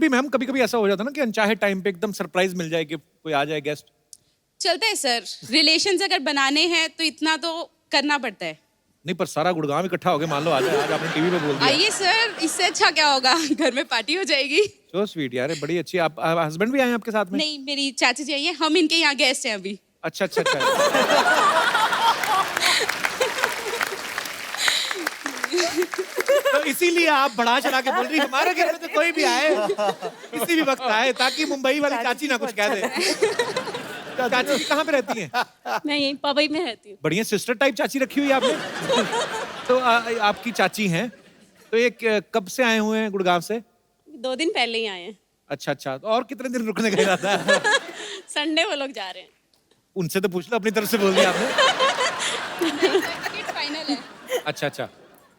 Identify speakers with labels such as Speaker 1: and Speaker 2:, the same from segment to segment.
Speaker 1: भी मैम कभी कभी ऐसा हो जाता है ना कि अनचाहे टाइम पे एकदम सरप्राइज मिल जाए कि कोई आ जाए गेस्ट।
Speaker 2: चलता है सर, रिलेशंस अगर बनाने हैं तो इतना तो करना पड़ता है।
Speaker 1: नहीं पर सारा गुड़गांव इकट्ठा हो गया, मान लो आज आज आपने टीवी पे बोल दिया।
Speaker 2: आइए सर, इससे अच्छा क्या होगा, घर में पार्टी हो जाएगी।
Speaker 1: सो स्वीट यार, बड़ी अच्छी। आप हस्बैंड भी आए हैं आपके साथ में?
Speaker 2: नहीं, मेरी चाची जी आई है, हम इनके यहाँ गेस्ट हैं अभी।
Speaker 1: अच्छा अच्छा अच्छा। तो इसीलिए आप बढ़ा चढ़ा के बोल रही हमारे घर में तो कोई भी आए किसी भी वक्त आए, ताकि मुंबई वाली चाची ना कुछ कह दे। चाची जी कहाँ पे रहती हैं?
Speaker 2: मैं यहीं पवई में रहती हूँ।
Speaker 1: बढ़िया सिस्टर टाइप चाची रखी हुई है आपने। तो आपकी चाची हैं, तो ये कब से आए हुए हैं गुड़गांव से?
Speaker 2: 2 दिन पहले ही आए हैं।
Speaker 1: अच्छा अच्छा, तो और कितने दिन रुकने का इरादा है?
Speaker 2: संडे वो लोग जा रहे हैं।
Speaker 1: उनसे तो पूछ लो, अपनी तरफ से बोल दिया आपने।
Speaker 2: फाइनल है।
Speaker 1: अच्छा अच्छा,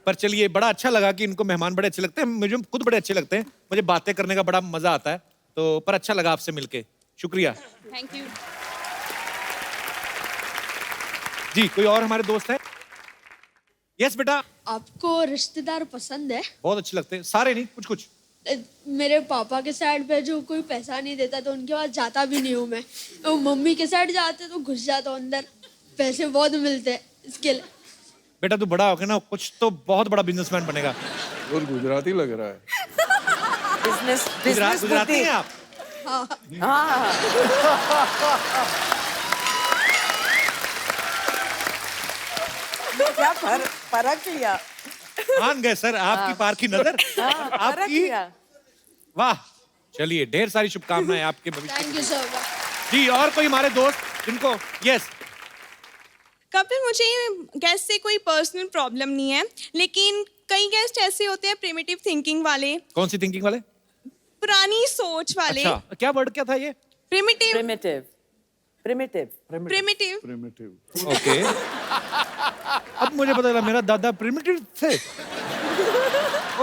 Speaker 1: पर चलिए बड़ा अच्छा लगा कि इनको मेहमान बड़े अच्छे लगते हैं, मुझे खुद बड़े अच्छे लगते हैं, मुझे बातें करने का बड़ा मजा आता है। तो पर अच्छा लगा आपसे मिलके, शुक्रिया।
Speaker 2: Thank you.
Speaker 1: जी कोई और हमारे दोस्त हैं? यस बेटा।
Speaker 3: आपको रिश्तेदार पसंद है?
Speaker 1: बहुत अच्छे लगते हैं, सारे नहीं, कुछ कुछ।
Speaker 3: मेरे पापा के साइड पे जो कोई पैसा नहीं देता तो उनके पास जाता भी नहीं हूँ मैं। तो मम्मी के साइड जाते तो घुस जाता हूँ अंदर, पैसे बहुत मिलते हैं इसके लिए।
Speaker 1: बेटा तू बड़ा होके ना कुछ तो बहुत बड़ा बिजनेसमैन बनेगा।
Speaker 4: और गुजराती लग रहा है।
Speaker 1: गुजराती हैं आप?
Speaker 3: हाँ।
Speaker 5: क्या फर्क लिया?
Speaker 1: मान गए सर आपकी पार की नजर। आपकी वाह। चलिए ढेर सारी शुभकामनाएं आपके भविष्य।
Speaker 3: Thank you sir.
Speaker 1: जी और कोई हमारे दोस्त जिनको? यस।
Speaker 6: कपिल, मुझे गेस्ट से कोई पर्सनल प्रॉब्लम नहीं है, लेकिन कई गेस्ट ऐसे होते हैं प्रिमिटिव थिंकिंग वाले।
Speaker 1: कौन सी थिंकिंग वाले?
Speaker 6: पुरानी सोच वाले।
Speaker 1: अच्छा, क्या वर्ड क्या था ये?
Speaker 6: Primitive.
Speaker 5: Primitive. Primitive.
Speaker 6: Primitive.
Speaker 4: Primitive.
Speaker 1: Okay. अब मुझे पता चला मेरा दादा प्रिमिटिव थे।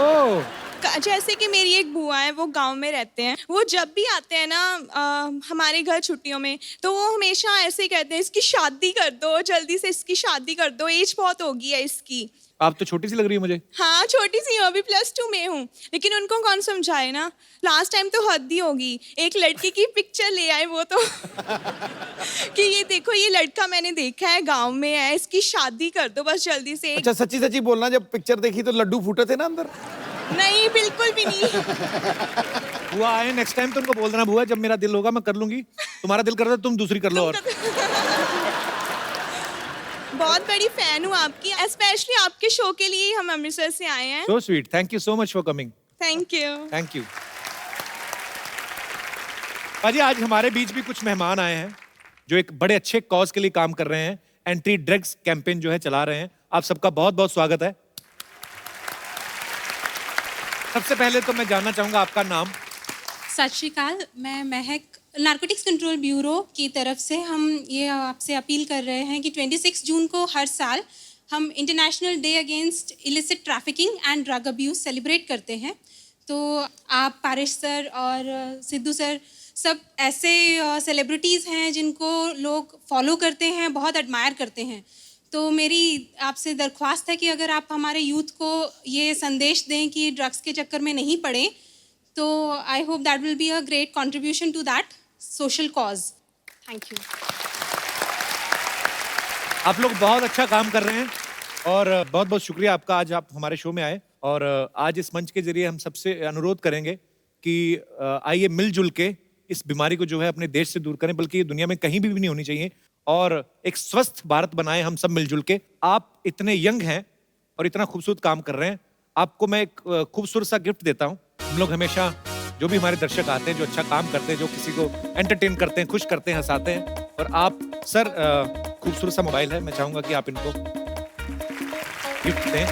Speaker 1: ओह।
Speaker 6: जैसे कि मेरी एक बुआ है, वो गांव में रहते हैं। वो जब भी आते हैं ना हमारे घर छुट्टियों में, तो वो हमेशा ऐसे ही कहते हैं, इसकी शादी कर दो, जल्दी से इसकी शादी कर दो, एज बहुत हो गई है इसकी।
Speaker 1: आप तो छोटी सी लग रही है मुझे।
Speaker 6: हाँ छोटी सी हूँ, अभी +2 में हूँ, लेकिन उनको कौन समझाए ना। लास्ट टाइम तो हद ही होगी, एक लड़की की पिक्चर ले आए वो तो कि ये देखो ये लड़का मैंने देखा है, गांव में है, इसकी शादी कर दो बस जल्दी से।
Speaker 4: अच्छा सच्ची सच्ची बोलना, जब पिक्चर देखी तो लड्डू फूटे थे ना अंदर?
Speaker 6: नहीं बिल्कुल भी नहीं।
Speaker 1: बुआ आए नेक्स्ट टाइम तो उनको बोल देना, बुआ जब मेरा दिल होगा मैं कर लूंगी, तुम्हारा दिल कर रहा है तुम दूसरी कर लो। और
Speaker 6: बहुत बड़ी फैन हूँ आपकी, स्पेशली आपके शो के लिए हम अमृतसर से आए हैं।
Speaker 1: So sweet, thank you so much for coming.
Speaker 6: Thank you.
Speaker 1: Thank you. पाजी आज हमारे बीच भी कुछ मेहमान आए हैं जो एक बड़े अच्छे कॉज के लिए काम कर रहे हैं, एंटी ड्रग्स कैंपेन जो है चला रहे हैं। आप सबका बहुत बहुत स्वागत है। सबसे पहले तो मैं जानना चाहूंगा आपका नाम।
Speaker 7: सत श्री अकाल, मैं महक, नारकोटिक्स कंट्रोल ब्यूरो की तरफ से हम ये आपसे अपील कर रहे हैं कि 26 जून को हर साल हम international day against illicit trafficking and drug abuse celebrate करते हैं। तो आप पारिश सर और सिद्धू सर सब ऐसे सेलिब्रिटीज़ हैं जिनको लोग फॉलो करते हैं, बहुत एडमायर करते हैं। तो मेरी आपसे दरख्वास्त है कि अगर आप हमारे यूथ को ये संदेश दें कि ड्रग्स के चक्कर में नहीं पड़े, तो I hope that will be a great contribution to that social cause. Thank you.
Speaker 1: आप लोग बहुत अच्छा काम कर रहे हैं और बहुत बहुत शुक्रिया आपका, आज आप हमारे शो में आए। और आज इस मंच के जरिए हम सबसे अनुरोध करेंगे कि आइए मिलजुल के इस बीमारी को जो है अपने देश से दूर करें, बल्कि ये दुनिया में कहीं भी नहीं होनी चाहिए, और एक स्वस्थ भारत बनाएं हम सब मिलजुल के। आप इतने यंग हैं और इतना खूबसूरत काम कर रहे हैं, आपको मैं एक खूबसूरत सा गिफ्ट देता हूं। हम लोग हमेशा जो भी हमारे दर्शक आते हैं, जो अच्छा काम करते हैं, जो किसी को एंटरटेन करते हैं, खुश करते हैं, हंसाते हैं, और आप सर खूबसूरत सा मोबाइल है, मैं चाहूंगा कि आप इनको गिफ्ट दें।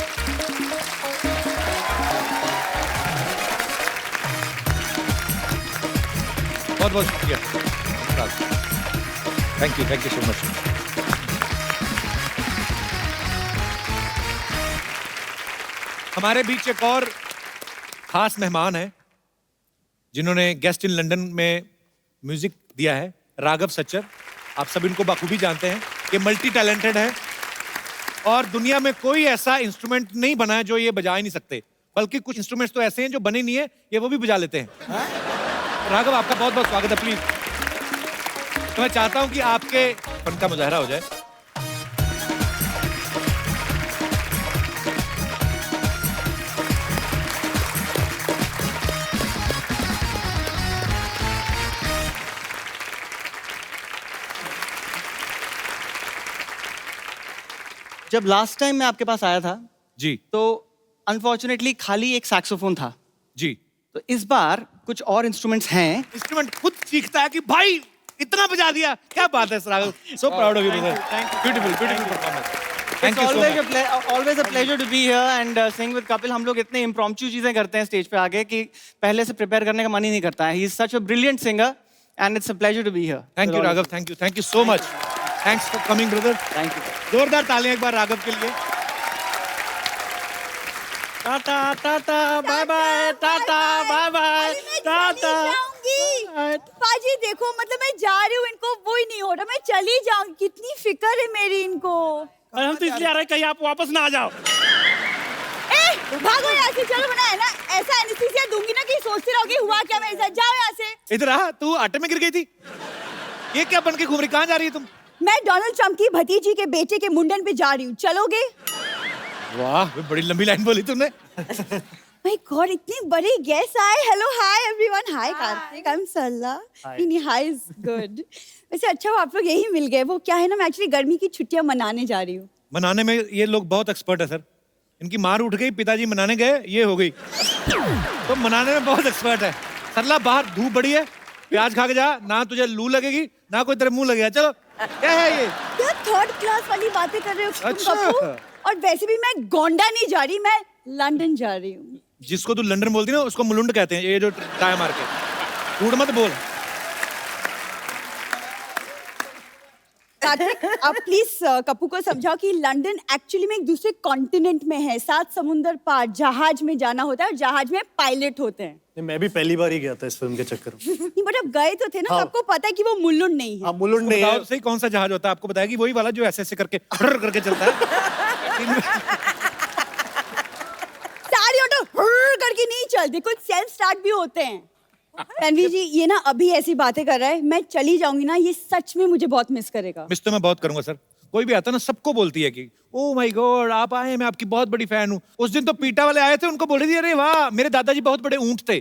Speaker 1: बहुत बहुत शुक्रिया, थैंक यू सो मच। हमारे बीच एक और खास मेहमान है जिन्होंने गेस्ट इन लंदन में म्यूजिक दिया है, राघव सच्चर। आप सब इनको बखूबी जानते हैं, ये मल्टी टैलेंटेड है और दुनिया में कोई ऐसा इंस्ट्रूमेंट नहीं बना है जो ये बजा ही नहीं सकते। बल्कि कुछ इंस्ट्रूमेंट्स तो ऐसे हैं जो बने नहीं है, ये वो भी बजा लेते हैं। राघव, आपका बहुत बहुत स्वागत है। प्लीज, तो मैं चाहता हूं कि आपके फन का मुजाहरा हो जाए।
Speaker 8: जब लास्ट टाइम मैं आपके पास आया था
Speaker 1: जी
Speaker 8: तो अनफॉर्चुनेटली खाली एक सैक्सोफोन था।
Speaker 1: जी।
Speaker 8: तो इस बार कुछ और इंस्ट्रूमेंट्स हैं।
Speaker 1: इंस्ट्रूमेंट खुद सीखता है कि भाई इतना बजा दिया, क्या बात है Raghav. So proud of you brother. Beautiful beautiful performance. Thank you so much.
Speaker 8: Always a pleasure to be here and sing with Kapil. हम लोग इतने इम्प्रॉम्प्टू चीजें करते हैं स्टेज पे आगे कि पहले से प्रिपेयर करने का मन ही नहीं करता है। He is such a brilliant singer and it's a pleasure to be here.
Speaker 1: Thank you Raghav, thank you so much. Thanks for coming brother.
Speaker 8: Thank you.
Speaker 1: जोरदार तालियां एक बार राघव के लिए।
Speaker 8: Tata tata bye bye, tata bye bye, tata.
Speaker 9: पाजी देखो, मतलब मैं जा रही हूँ, इनको वो ही नहीं हो रहा, मैं चली जाऊंगी। कितनी फिक्र है मेरी इनको।
Speaker 8: और हम तो इसलिए आ रहे हैं कहीं आप वापस ना आ जाओ।
Speaker 9: भागो यहाँ से, चलो बना है ना, ऐसा एनेस्थीसिया दूंगी ना कि सोचते रहोगे हुआ क्या मेरे साथ। जाओ यहाँ से।
Speaker 1: इधर आ, तू आटे में गिर गई थी। ये क्या बन के घूम रही, कहाँ जा रही है तुम?
Speaker 9: मैं डोनाल्ड ट्रम्प की भतीजी के बेटे के मुंडन पे जा रही हूँ, चलोगे?
Speaker 1: वाह, बड़ी लंबी लाइन बोली तुमने।
Speaker 9: माय गॉड, इतने बड़े गेस्ट आए। Hello, hi everyone. Hi Kartik, I am Sarla. Hi is good. वैसे अच्छा हुआ आप लोग यही मिल गए। वो क्या है ना, मैं एक्चुअली गर्मी की छुट्टियां मनाने जा रही हूँ।
Speaker 1: मनाने में ये लोग बहुत एक्सपर्ट है सर। इनकी मार उठ गई, पिताजी मनाने गए, ये हो गई। तो मनाने में बहुत एक्सपर्ट है। सरला, बाहर धूप बड़ी है, प्याज खा के जा, ना तुझे लू लगेगी ना कोई तेरे मुंह लगेगा। चलो। क्या है ये?
Speaker 9: क्या थर्ड क्लास वाली बातें कर रहे हो तुम
Speaker 1: अच्छा।
Speaker 9: कपूर? और वैसे भी मैं गोंडा नहीं जा रही, मैं लंदन जा रही हूँ।
Speaker 1: जिसको तू लंदन बोलती ना, उसको मुलुंड कहते हैं, ये जो टाय मार के। झूठ मत बोल।
Speaker 9: कार्तिक, आप प्लीज कप्पू को समझाओ कि लंदन एक्चुअली में एक दूसरे कॉन्टिनेंट में है, 7 समुंदर पार। जहाज में जाना होता है और जहाज में पायलट होते हैं।
Speaker 10: मैं भी पहली बार ही गया था इस फिल्म के चक्कर में।
Speaker 9: नहीं, बट अब गए तो थे ना।
Speaker 10: हाँ।
Speaker 9: आपको पता है कि वो मुलुंड नहीं है।
Speaker 10: हाँ, मुलुंड नहीं है।
Speaker 1: बताओ सही, कौन सा जहाज होता है? आपको बताया कि वही वाला जो ऐसे ऐसे करके करके चलता है।
Speaker 9: सारी ऑटो करके नहीं चलते, कुछ सेल्फ स्टार्ट भी होते हैं। रणवीर जी, ये ना अभी ऐसी बातें कर रहा है, मैं चली जाऊंगी ना, ये सच में मुझे बहुत मिस करेगा।
Speaker 1: मिस तो मैं बहुत करूंगा सर। कोई भी आता ना, सबको बोलती है कि ओ माय गॉड आप आए, मैं आपकी बहुत बड़ी फैन हूँ। उस दिन तो पीटा वाले आए थे, उनको बोल रही थी अरे वाह मेरे दादाजी बहुत बड़े ऊंट थे।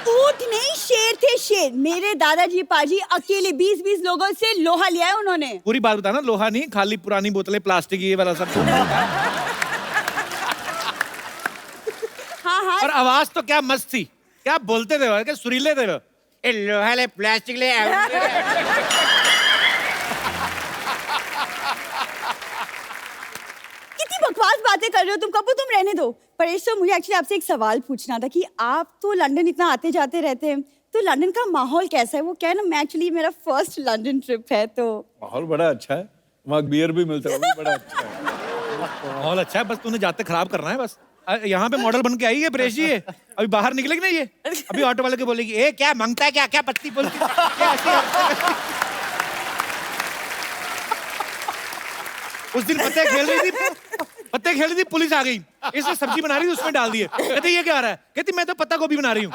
Speaker 9: ऊंट नहीं, शेर थे, शेर। मेरे दादाजी पाजी अकेले 20-20 लोगों से लोहा लिया है उन्होंने।
Speaker 1: पूरी बात बताना, लोहा नहीं, खाली पुरानी बोतलें, प्लास्टिक, ये वाला सब।
Speaker 9: हाँ हाँ।
Speaker 1: और आवाज तो क्या मस्त थी, क्या बोलते थे, क्या सुरीले थे वो। ए लोहा ले, प्लास्टिक ले।
Speaker 9: कितनी बकवास बातें कर रहे हो तुम कपूर, तुम रहने दो। परेश सर, मुझे एक्चुअली आपसे एक सवाल पूछना था कि आप तो लंदन इतना आते जाते रहते हैं, तो लंदन का माहौल कैसा है? वो क्या है ना, मैं एक्चुअली मेरा फर्स्ट लंदन ट्रिप है, तो
Speaker 4: माहौल बड़ा अच्छा है, वहाँ बियर भी मिलता है, वो भी बड़ा अच्छा है।
Speaker 1: माहौल अच्छा है, बस तूने जाते खराब करना है बस। यहाँ पे मॉडल बन के आई है परेश जी, ये अभी बाहर निकलेगी ना, ये अभी ऑटो वाले को बोलेगी ए क्या मांगता है, क्या क्या पत्ती बोलती क्या उस दिन पत्ते खेल रही थी, पुलिस आ गई, इसने सब्जी बना रही थी, उसमें डाल दिए। कहती ये क्या आ रहा है? कहती मैं तो पत्ता गोभी बना रही हूँ।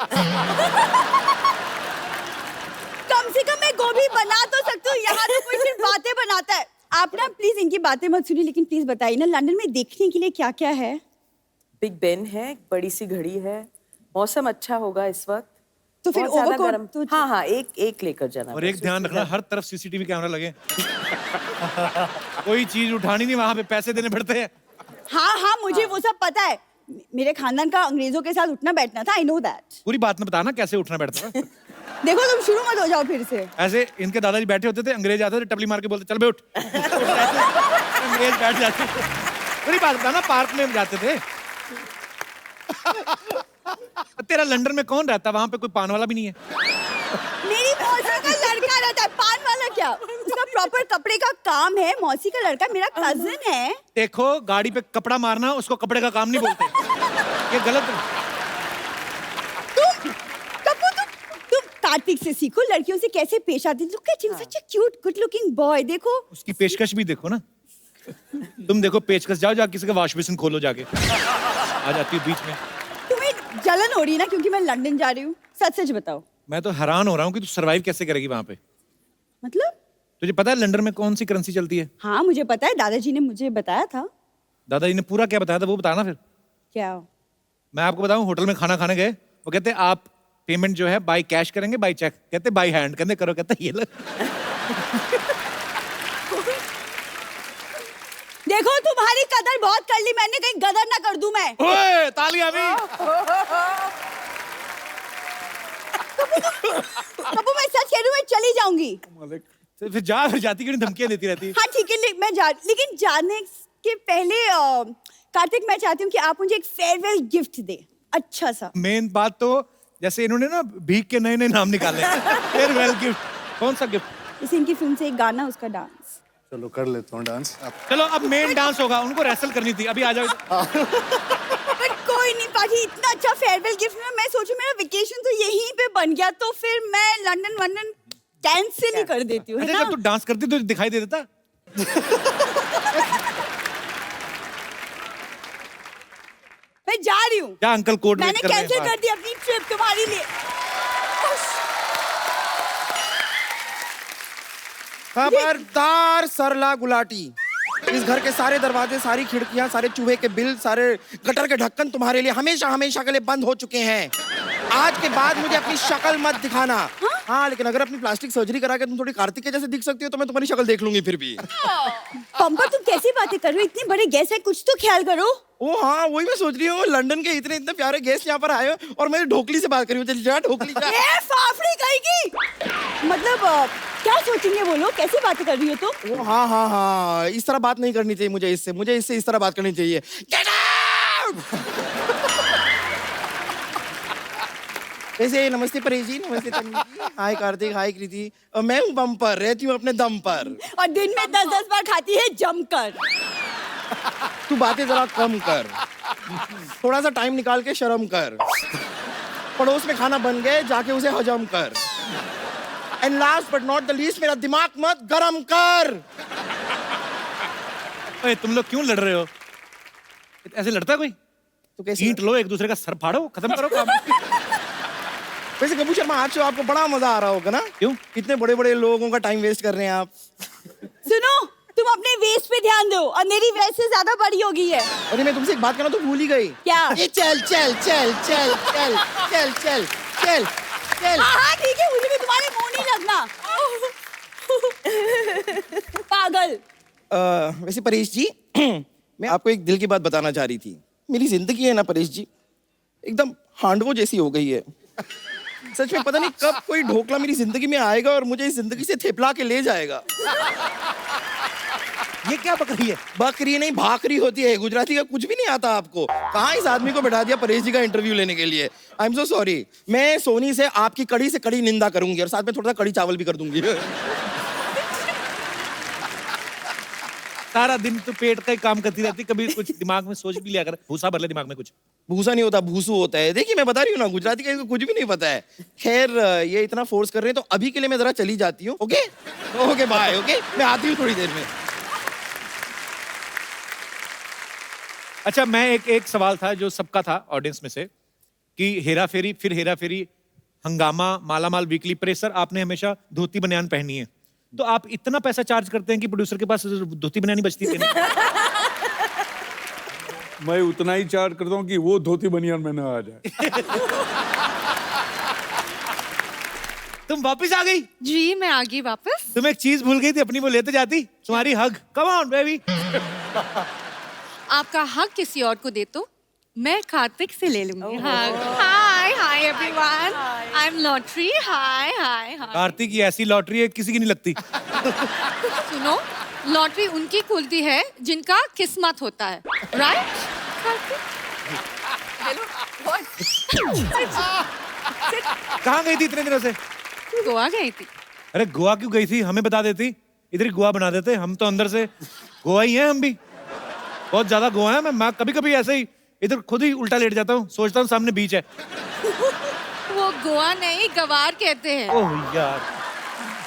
Speaker 9: कम से कम मैं गोभी बना तो सकती हूँ, यहाँ तो कोई सिर्फ बातें बनाता है। आप ना प्लीज इनकी बातें मत सुनिए, लेकिन प्लीज बताइए ना लंदन में देखने के लिए क्या क्या है?
Speaker 5: बिग बेन है, बड़ी सी घड़ी है, मौसम अच्छा होगा इस वक्त।
Speaker 9: तो फिर
Speaker 5: बहुत ज्यादा
Speaker 9: ओवरकोट
Speaker 5: गर्म।
Speaker 9: तो
Speaker 5: हाँ हाँ, एक लेकर जाना।
Speaker 1: और एक ध्यान रखना, हर तरफ सीसीटीवी कैमरा लगे। कोई चीज उठानी नहीं, वहां पे पैसे देने पड़ते हैं।
Speaker 9: हाँ हाँ, मुझे वो सब पता है। मेरे खानदान का अंग्रेजों के साथ उठना बैठना था, आई नो दैट।
Speaker 1: पूरी बात में बताना कैसे उठना बैठता था।
Speaker 9: देखो तुम शुरू मत हो जाओ फिर से।
Speaker 1: ऐसे इनके दादाजी बैठे होते थे, अंग्रेज आते थे, टपली मार के बोलते चल बे उठ। अंग्रेज बैठ जाते। पूरी बात बताना, पार्क में जाते थे। तेरा लंदन में कौन रहता? वहां पे कोई पान वाला भी नहीं है।
Speaker 9: मेरी मौसी का लड़का रहता है, पान वाला क्या? उसका प्रॉपर कपड़े का काम है। मौसी का लड़का मेरा कजिन है।
Speaker 1: देखो, गाड़ी पे कपड़ा मारना उसको कपड़े का काम नहीं बोलते, ये गलत।
Speaker 9: तुम कार्तिक से सीखो, लड़कियों से कैसे पेश आती। Look at him, such a cute good looking boy. देखो
Speaker 1: उसकी पेशकश भी देखो ना। तुम देखो पेचकश, जाओ किसी का वॉश बेसिन खोलो जाके। आ जाती हूँ बीच में।
Speaker 9: तुम्हें जलन हो रही है ना क्योंकि मैं लंदन जा रही हूँ? सच सच बताओ।
Speaker 1: मैं तो हैरान हो रहा हूँ कि तू सरवाइव कैसे करेगी वहां पे।
Speaker 9: मतलब?
Speaker 1: तुझे पता है लंदन में कौन सी करेंसी चलती है?
Speaker 9: हाँ मुझे पता है, दादाजी ने मुझे बताया था।
Speaker 1: दादाजी ने पूरा क्या बताया था वो बताना फिर।
Speaker 9: क्या?
Speaker 1: मैं आपको बताऊं, होटल में खाना खाने गए, वो कहते आप पेमेंट जो है बाय कैश करेंगे बाय चेक? कहते बाय हैंड। कहते करो। कहते ये लो।
Speaker 9: देखो तुम्हारी कदर बहुत कर ली मैंने, कहीं गदर ना कर दूं मैं।
Speaker 1: ओए तालियां भी।
Speaker 9: कबू मैं सच कह रही हूँ, मैं चली जाऊंगी।
Speaker 1: फिर जाती क्यों नहीं, धमकियां देती रहती है।
Speaker 9: हाँ ठीक है, लेकिन जाने के पहले कार्तिक मैं चाहती हूँ कि आप मुझे एक फेयरवेल गिफ्ट दे, अच्छा सा।
Speaker 1: मेन बात तो जैसे इन्होंने ना भीख के नए नए नाम निकाले। Farewell gift. कौन सा गिफ्ट?
Speaker 9: इसी इनकी फिल्म से एक गाना, उसका डांस।
Speaker 10: चलो कर लेता हूँ डांस।
Speaker 1: चलो अब मेन डांस होगा, उनको रेसल करनी थी, अभी आ जाओ।
Speaker 9: पर कोई नहीं पाजी, इतना अच्छा फेयरवेल गिफ्ट में मैं सोचूं मेरा वेकेशन तो यहीं पे बन गया, तो फिर मैं लंदन कैंसिल ही कर देती हूँ, है
Speaker 1: अच्छा
Speaker 9: ना?
Speaker 1: जब तू डांस करती तो दिखाई दे देता।
Speaker 9: मैं जा रही हूँ।
Speaker 1: क्या अंकल कोड
Speaker 9: मैंने कैंसिल कर दी अपनी ट्रिप तुम्हारे लिए।
Speaker 11: खबरदार सरला गुलाटी, इस घर के सारे दरवाजे, सारी खिड़कियां, सारे चूहे के बिल, सारे गटर के ढक्कन तुम्हारे लिए हमेशा हमेशा के लिए बंद हो चुके हैं। आज के बाद मुझे अपनी शक्ल मत दिखाना। हाँ लेकिन अगर अपनी प्लास्टिक सर्जरी करा के तुम थोड़ी कार्तिक के जैसे दिख सकती हो तो मैं तुम्हारी शक्ल देख लूंगी फिर भी।
Speaker 9: पंपा तुम कैसी बातें कर रहे हो, इतने बड़े गेस्ट है, कुछ तो ख्याल करो।
Speaker 11: ओ हाँ वही मैं सोच रही हूँ, लंदन के इतने इतने प्यारे गेस्ट यहाँ पर आए हो और मैं ढोकली से बात कर रही हूँ। जा ढोकली जा।
Speaker 9: ए फाफड़ी कहेगी। मतलब क्या सोचेंगे वो लोग, कैसी बातें कर रही हो तुम?
Speaker 11: ओ हाँ हाँ हाँ, इस तरह बात नहीं करनी चाहिए मुझे इससे इस तरह बात करनी चाहिए। Get out! कैसे? नमस्ते परेश जी, नमस्ते तन्वी जी, हाय कार्तिक, हाय कृति। मैं हूँ बम्पर, रहती हूँ अपने दम पर।
Speaker 9: और दिन में 10-10 बार खाती है जमकर।
Speaker 11: तू बातें जरा कम कर, थोड़ा सा टाइम निकाल के शर्म कर। पड़ोस में खाना बन गए, जाके उसे हजम कर। And last but not the least, मेरा दिमाग मत गरम कर।
Speaker 1: ओए तुम लोग क्यों लड़ रहे हो? ऐसे लड़ता कोई?
Speaker 11: तो कैसे
Speaker 1: ईंट लो, एक दूसरे का सर फाड़ो, खत्म करो काम।
Speaker 11: वैसे कपूर शर्मा आज तो आपको बड़ा मजा आ रहा होगा ना?
Speaker 1: क्यों?
Speaker 11: इतने बड़े बड़े लोगों का टाइम वेस्ट कर रहे हैं आप।
Speaker 9: सुनो, तुम अपने वेस्ट पे ध्यान दो और मेरी वेस्ट से ज्यादा बड़ी हो गई है।
Speaker 11: अरे मैं तुमसे एक बात करना तो भूल ही गई।
Speaker 9: क्या?
Speaker 11: ये चल चल चल चल चल चल चल चल चल।
Speaker 9: हाँ ठीक है, मुझे भी तुम्हारे मुंह नहीं लगना। पागल।
Speaker 11: वैसे परेश जी, मैं आपको एक दिल की बात बताना चाह रही थी। मेरी जिंदगी है ना परेश जी, एकदम हांडवो जैसी हो गई है। सच में पता नहीं कब कोई ढोकला मेरी जिंदगी में आएगा और मुझे इस जिंदगी से थेपला के ले जाएगा।
Speaker 1: ये क्या बकरी है?
Speaker 11: बकरी नहीं, भाकरी होती है। गुजराती का कुछ भी नहीं आता आपको। कहाँ इस आदमी को बैठा दिया परेश जी का इंटरव्यू लेने के लिए। I am so sorry. मैं सोनी से आपकी कड़ी से कड़ी निंदा करूंगी और साथ में थोड़ा सा कड़ी चावल भी कर दूंगी।
Speaker 1: सारा दिन तो पेट का ही काम करती रहती, कभी कुछ दिमाग में सोच भी लिया कर। भूसा भर ले दिमाग में कुछ।
Speaker 11: भूसा नहीं होता, भूसू होता है। देखिए मैं बता रही हूँ ना, गुजराती का इनको कुछ भी नहीं पता है। खैर ये इतना फोर्स कर रहे हैं तो अभी के लिए मैं जरा चली जाती हूँ। Okay okay bye. ओके मैं आती हूँ थोड़ी देर में।
Speaker 1: अच्छा मैं एक सवाल था जो सबका था ऑडियंस में से, कि हेरा फेरी, फिर हेरा फेरी, हंगामा, मालामाल वीकली, प्रेशर, आपने हमेशा धोती बनियान पहनी है। तो आप इतना पैसा चार्ज करते हैं कि प्रोड्यूसर के पास धोती बनियान बचती है?
Speaker 4: मैं उतना ही चार्ज करता हूँ कि वो धोती बनियान में ना आ जाए।
Speaker 1: तुम वापस आ गई?
Speaker 12: जी मैं आ गई वापस।
Speaker 1: तुम एक चीज भूल गई थी, अपनी वो लेते जाती, तुम्हारी हग। Come on baby.
Speaker 12: आपका हक किसी और को दे तो मैं कार्तिक से ले लूंगी। Hi hi everyone, I am lottery. Hi hi hi.
Speaker 1: Kartik की ऐसी लॉटरी है किसी की नहीं लगती।
Speaker 12: सुनो, लॉटरी उनकी खुलती है जिनका किस्मत होता है, राइट?
Speaker 1: कहाँ गई थी इतने दिनों से?
Speaker 12: गोवा गई थी।
Speaker 1: अरे गोवा क्यों गई थी? हमें बता देती, इधर ही गोवा बना देते। हम तो अंदर से गोवा ही हैं, हम भी बहुत ज्यादा गोवा है। मैं कभी कभी ऐसे ही इधर खुद ही उल्टा लेट जाता हूँ, सोचता हूँ सामने बीच है।
Speaker 12: वो गोवा नहीं, गवार कहते हैं।
Speaker 1: ओह यार।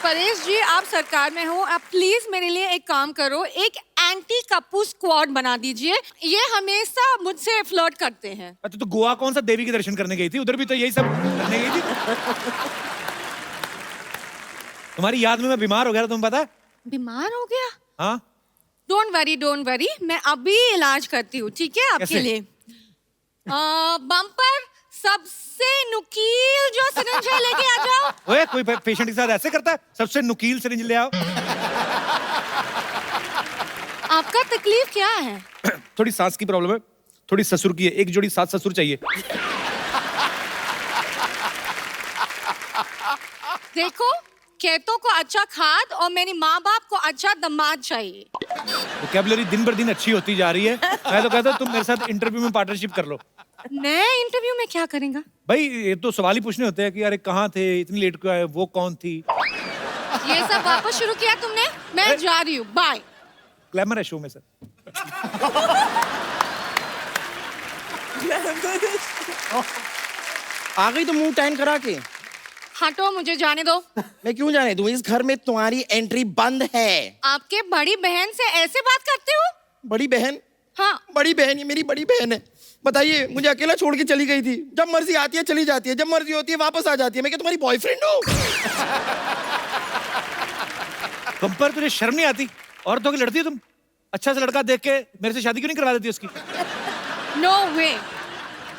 Speaker 12: परेश जी आप सरकार में हो, आप प्लीज मेरे लिए एक काम करो, एक एंटी कप्पू स्क्वाड बना दीजिए, ये हमेशा मुझसे फ्लर्ट करते हैं।
Speaker 1: अच्छा तो गोवा कौन सा देवी के दर्शन करने गई थी? उधर भी तो यही सब करने गई थी। तुम्हारी याद में मैं बीमार हो गया था, तुम्हें पता है?
Speaker 12: बीमार हो गया?
Speaker 1: हाँ।
Speaker 12: डोंट वरी, मैं अभी इलाज करती हूँ, ठीक है आपके
Speaker 1: कैसे?
Speaker 12: लिए। बम्पर सबसे नुकील जो सिरिंज है लेके आ जाओ।
Speaker 1: ओए कोई पेशेंट के साथ ऐसे करता है? सबसे नुकील सिरिंज ले आओ।
Speaker 12: आपका तकलीफ क्या है?
Speaker 1: थोड़ी सांस की प्रॉब्लम है, थोड़ी ससुर की है, एक जोड़ी सास ससुर चाहिए।
Speaker 12: देखो, खेतों को अच्छा खाद और मेरी माँ बाप को अच्छा दामाद चाहिए।
Speaker 1: वोकैबुलरी दिन बर दिन अच्छी होती जा रही है। मैं तो कहता हूँ तुम मेरे साथ इंटरव्यू में पार्टनरशिप कर लो।
Speaker 12: मैं इंटरव्यू में क्या करेंगा?
Speaker 1: भाई ये तो सवाल ही पूछने होते हैं कि अरे कहाँ थे, इतनी लेट क्यों आए, वो कौन थी?
Speaker 12: ये सब वापस शुरू किया तुमने? मैं जा रही हूँ, बाय।
Speaker 1: ग्लैमर है शो में सर।
Speaker 11: आ गई तो मुंह टैन करा के।
Speaker 12: हटो, मुझे जाने दो।
Speaker 11: मैं क्यों जाने दूं? इस घर में तुम्हारी एंट्री बंद है।
Speaker 12: आपके बड़ी बहन से ऐसे बात करते हो?
Speaker 11: बड़ी बहन?
Speaker 12: हाँ।
Speaker 11: बड़ी बहन, ये मेरी बड़ी बहन है। बताइए, मुझे अकेला छोड़ के चली गई थी। जब मर्जी आती है चली जाती है, जब मर्जी होती है वापस आ जाती है। मैं क्या तुम्हारी बॉयफ्रेंड हूँ?
Speaker 1: बम्पर तुझे शर्म नहीं आती? औरतों की लड़ती है तुम? अच्छा सा लड़का देख के मेरे से शादी क्यों नहीं करवा देती उसकी?
Speaker 12: नो वे।